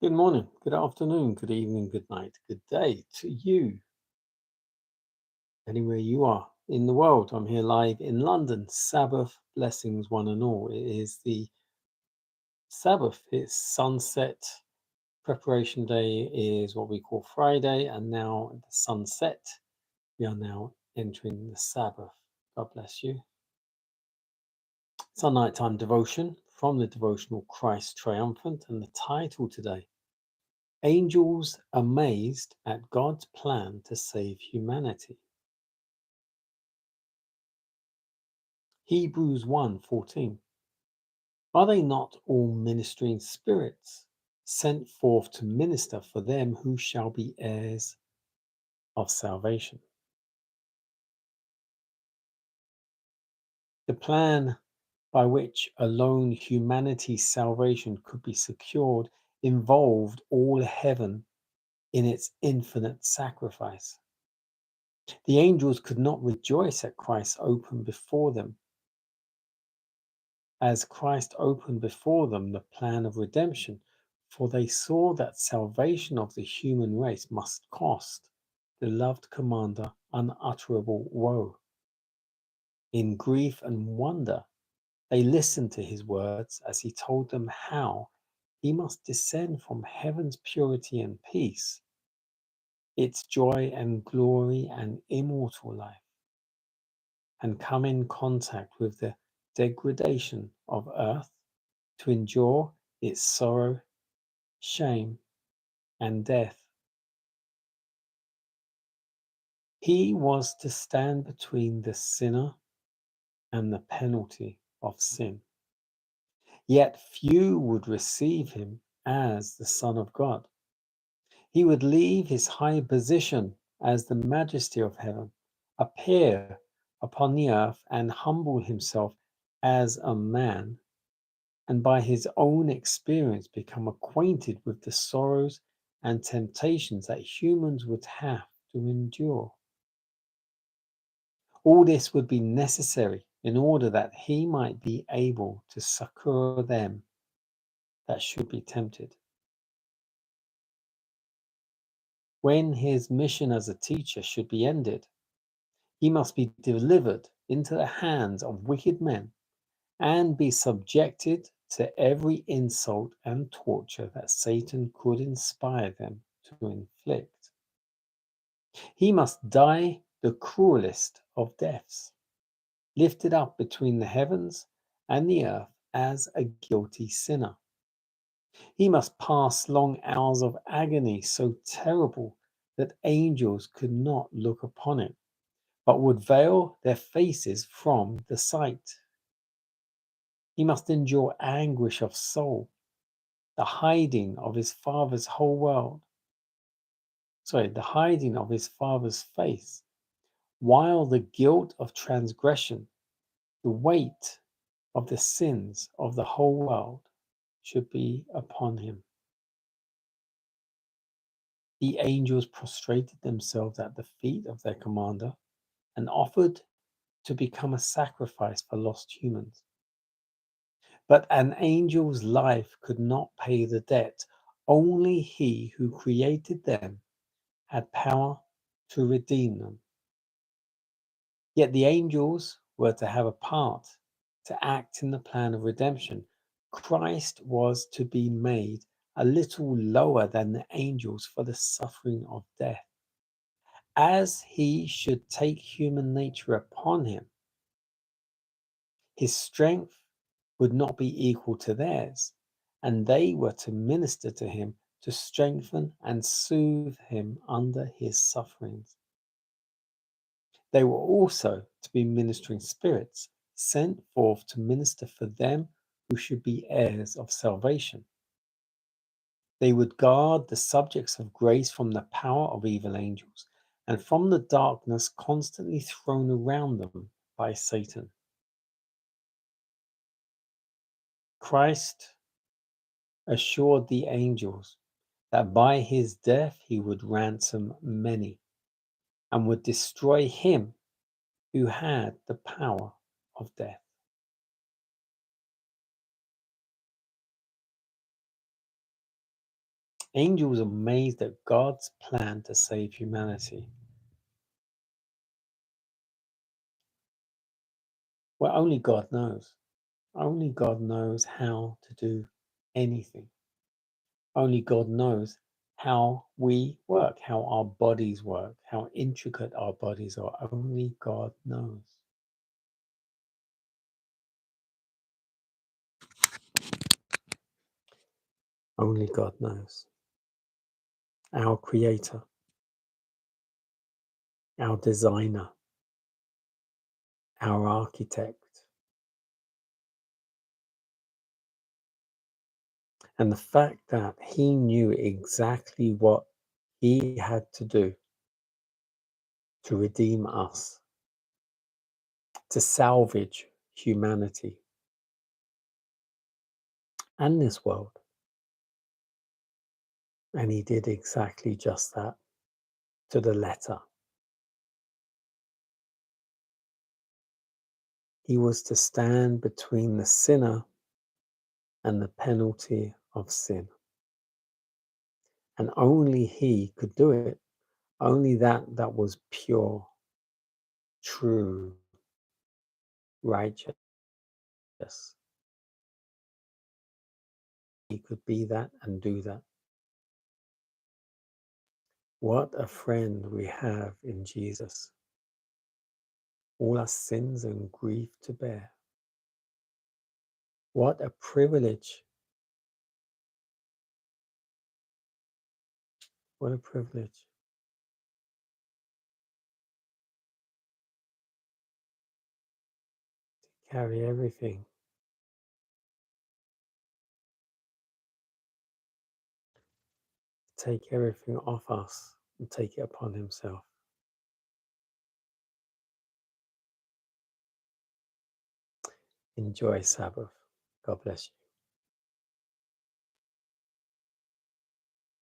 Good morning, good afternoon, good evening, good night, good day to you, anywhere you are in the world. I'm here live in London. Sabbath blessings, one and all. It is the Sabbath, it's sunset. Preparation day is what we call Friday, and now the sunset. We are now entering the Sabbath. God bless you. It's our nighttime devotion from the devotional Christ Triumphant, and the title today: Angels amazed at God's plan to save humanity. Hebrews 1:14. Are they not all ministering spirits sent forth to minister for them who shall be heirs of salvation? The plan by which alone humanity's salvation could be secured involved all heaven in its infinite sacrifice. The angels could not rejoice at Christ open before them, as Christ opened before them the plan of redemption, for they saw that salvation of the human race must cost the loved commander unutterable woe. In grief and wonder, they listened to his words as he told them how he must descend from heaven's purity and peace, its joy and glory and immortal life, and come in contact with the degradation of earth to endure its sorrow, shame, and death. He was to stand between the sinner and the penalty of sin. Yet few would receive him as the Son of God. He would leave his high position as the Majesty of heaven, appear upon the earth, and humble himself as a man, and by his own experience become acquainted with the sorrows and temptations that humans would have to endure. All this would be necessary in order that he might be able to succor them that should be tempted. When his mission as a teacher should be ended, he must be delivered into the hands of wicked men and be subjected to every insult and torture that Satan could inspire them to inflict. He must die the cruelest of deaths, lifted up between the heavens and the earth as a guilty sinner. He must pass long hours of agony so terrible that angels could not look upon it, but would veil their faces from the sight. He must endure anguish of soul, the hiding of his Father's whole world. The hiding of his Father's face, while the guilt of transgression, the weight of the sins of the whole world should be upon him. The angels prostrated themselves at the feet of their commander and offered to become a sacrifice for lost humans. But an angel's life could not pay the debt. Only he who created them had power to redeem them. Yet the angels were to have a part to act in the plan of redemption. Christ was to be made a little lower than the angels for the suffering of death, as he should take human nature upon him. His strength would not be equal to theirs, and they were to minister to him to strengthen and soothe him under his sufferings. They were also to be ministering spirits sent forth to minister for them who should be heirs of salvation. They would guard the subjects of grace from the power of evil angels and from the darkness constantly thrown around them by Satan. Christ assured the angels that by his death he would ransom many and would destroy him who had the power of death. Angels are amazed at God's plan to save humanity. Well, only God knows. Only God knows how to do anything. Only God knows how we work, how our bodies work, how intricate our bodies are. Only God knows. Only God knows. Our creator, our designer, our architect. And the fact that he knew exactly what he had to do to redeem us, to salvage humanity and this world. And he did exactly just that, to the letter. He was to stand between the sinner and the penalty of sin. And only he could do it. Only that was pure, true, righteous. He could be that and do that. What a friend we have in Jesus. All our sins and grief to bear. What a privilege. What a privilege. To carry everything. Take everything off us and take it upon himself. Enjoy Sabbath. God bless you.